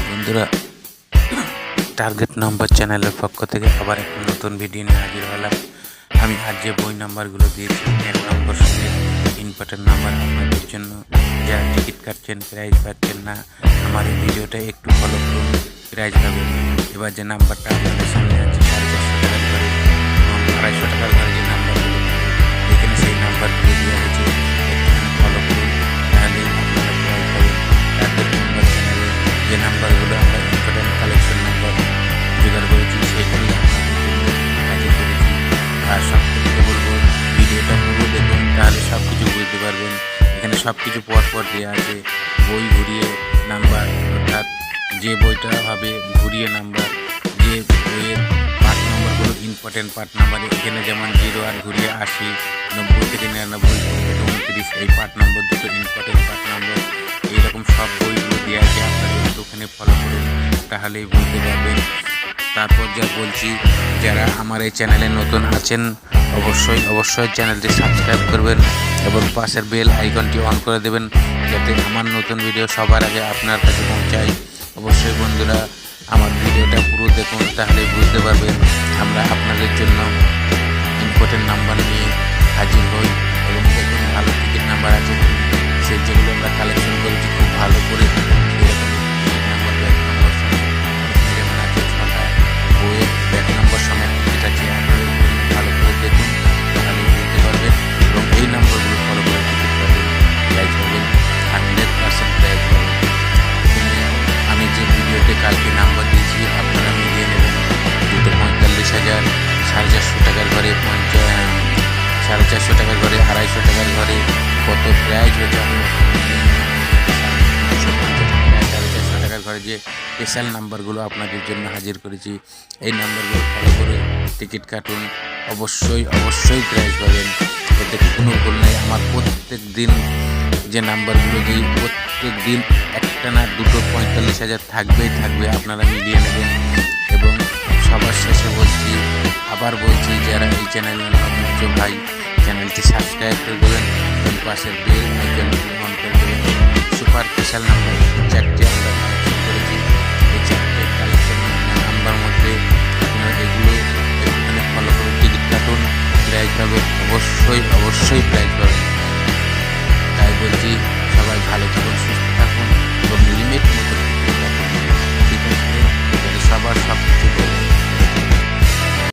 বন্ধুরা, target number চ্যানেলের পক্ষ থেকে আবার একটা নতুন ভিডিও নিয়ে হাজির হলাম। আমি আজ যে বই নাম্বারগুলো দিয়েছি 1 নম্বর সঙ্গে ইম্পর্টেন্ট নাম্বার আপনাদের জন্য, যারা টিকিট কাটছেন প্রাইজ পাচ্ছেন না, আমার এই ভিডিওটা একটু ফলো করুন, প্রাইজ পাবেন। এবার যে নাম্বারটা আপনাদের সামনে আছে 450 টাকার ঘরে এবং 250 টাকার ঘরে যে নাম্বারগুলো এখানে সেই নাম্বারগুলো দেওয়া হয়েছে, একটুখানি ফলো করুন, তাহলে আপনারা প্রাইজ পাবেন। টার্গেট নাম্বার চ্যানেলে যে নাম্বারগুলো আমরা ইম্পর্টেন্ট কালেকশন নাম্বার জোগাড় করেছি সেইগুলি হাজির করেছি। আর সব থেকে বলবো, ভিডিওটা পুরো দেখুন, তাহলে সব কিছু বুঝতে পারবেন। এখানে সব কিছু পর দেওয়া আছে, বই ঘুরিয়ে নাম্বার, অর্থাৎ যে বইটা হবে ঘুরিয়ে নাম্বার, যে বইয়ের পার্ট নম্বরগুলো ইম্পর্টেন্ট পার্ট নাম্বার, এখানে যেমন 0 আর ঘুরিয়ে 80, 90 থেকে 99, 29, এই পার্ট নম্বর দুটো ইম্পর্টেন্ট পার্ট নম্বর। এইরকম সব বইগুলো দেওয়া আছে, আপনারা একটুখানি ফলো করুন, তাহলেই বুঝতে পারবেন। তারপর যা বলছি, যারা আমার এই চ্যানেলে নতুন আছেন অবশ্যই চ্যানেলটি সাবস্ক্রাইব করবেন এবং পাশের বেল আইকনটি অন করে দেবেন, যাতে আমার নতুন ভিডিও সবার আগে আপনার কাছে পৌঁছায়। অবশ্যই বন্ধুরা, আমার ভিডিওটা পুরো দেখুন, তাহলে বুঝতে পারবেন। আমরা আপনাদের জন্য ইম্পর্টেন্ট নাম্বার নিয়ে হাজির হই এবং দেখুন ভালো টিকিট নাম্বার আছে, সেই যেগুলো আমরা কালেকশন করেছি খুব ভালো করে। এরকম টিকিট নাম্বার, ব্যাক নম্বর সমেত যেমন আছে 6টা বইয়ের ব্যাক নম্বর সমেত টিকিট আছে, আপনারা ভালো করে দেখুন, তাহলে বুঝতে পারবেন। এবং এই নাম্বারগুলো ফলো করে টিকিট পাবেন, প্রাইজ পাবেন, 100% প্রাইজ পাবেন। আমি যে ভিডিওতে কালকে নাম্বার দিয়েছি আপনারা মিলিয়ে নেবেন। 45,000, 450 টাকার ঘরে 450 টাকার ঘরে, 250 টাকার ঘরে কত প্রাইজ হয়েছে, আমি 450 টাকার ঘরে যে স্পেশাল নাম্বারগুলো আপনাদের জন্য হাজির করেছি, এই নাম্বারগুলো ফলো করে টিকিট কাটুন, অবশ্যই প্রাইজ পাবেন। এতে কোনো ভুল নেই। আমার প্রত্যেক দিন যে নাম্বারগুলো দিই, প্রত্যেক দিন একটা না দুটো 45,000 থাকবে, আপনারা মিলিয়ে নেবেন। এবং সবার শেষে আবার বলছি, যারা এই চ্যানেলের নতুন ভাই, চ্যানেলটি সাবস্ক্রাইব করে দেবেন এবং পাশের বেল আইকনটি অন করে দেবেন। সুপার স্পেশাল নাম্বার 4টে আমরা কালেকশন করেছি, এই 4টে কালেকশন নাম্বার মধ্যে আপনারা এগুলো একটুখানি ফলো করে টিকিট কাটুন, প্রাইজ পাবেন, অবশ্যই প্রাইজ পাবেন। তাই বলছি, সবাই ভালো থাকুন, সুস্থ থাকুন এবং লিমিট মতো ঠিক আছে, যাতে সবার সব কিছু